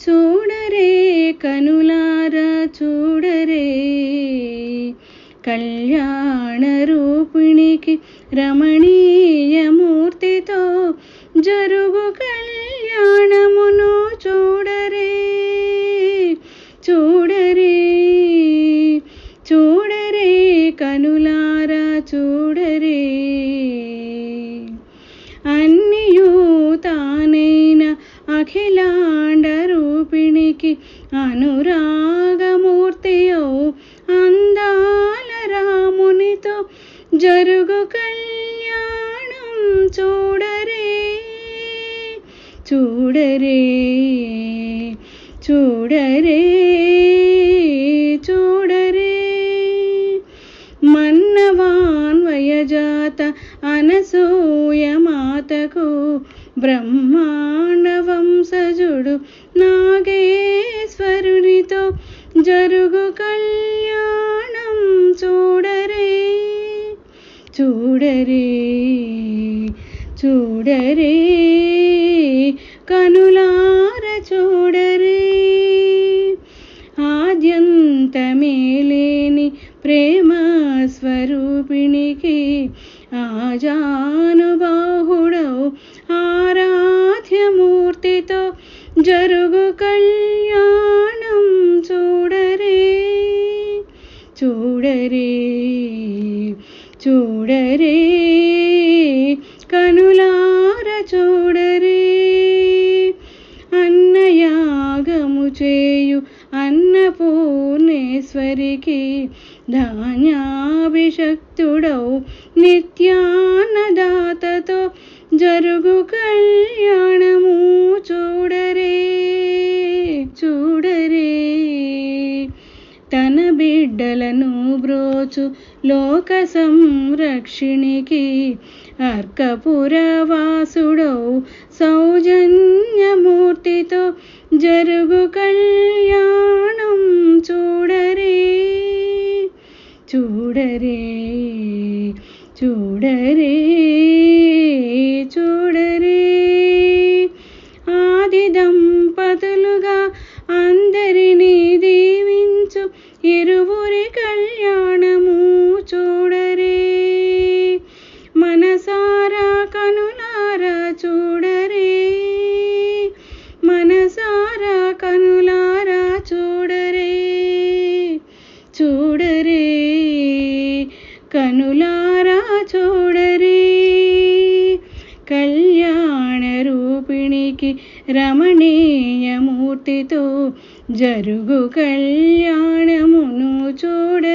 చూడరే కనులారా చూడరే, కళ్యాణ రూపిణికి రమణీయమూర్తితో జరుగు కళ్యాణమును చూడరే. చూడరే చూడరే కనులారా చూడరే. అన్నియూ తానైన అఖిలాండ రూపిణికి అనురాగమూర్తియో అందాల రామునితో జరుగు కళ్యాణం చూడరే. చూడరే చూడరే చూడరే. మన్నవాన్వయజాత అనసూయ మాతకు బ్రహ్మాండ వంశజుడు నాగేశ్వరునితో జరుగు కళ్యాణం చూడరే. చూడరే చూడరే కనులార చూడరే. ఆద్యంతమేలేని ప్రేమ స్వరూపిణికి ఆజానుబాహుడౌ ఆరాధ్యమూర్తితో జరుగు కళ్యాణం చూడరే. చూడరే చూడరే కనులార చూడరే. అన్నయాగము చేయు అన్నపూర్ణేశ్వరికి ధాన్యాభిషక్తుడౌ నిత్యాన్నదాతతో జరుగు కళ్యాణము చూడరే. చూడరే తన బిడ్డలను బ్రోచు లోక సంరక్షిణికి అర్కపురవాసుడౌ సౌజన్యమూర్తితో జరుగు కళ్యాణం చూడరే. చూడరే చూడరే చూడరే. ఆది దంపతులుగా అందరినీ దీవించు ఇరువురి కళ్యాణము చూడరే. మనసారా కనులారా చూడరే. మనసారా కనులారా చూడరే. చూడరే కనులారా చూడరే. కళ్యాణ రూపిణికి రమణీయమూర్తితో జరుగు కళ్యాణమును చూడరే.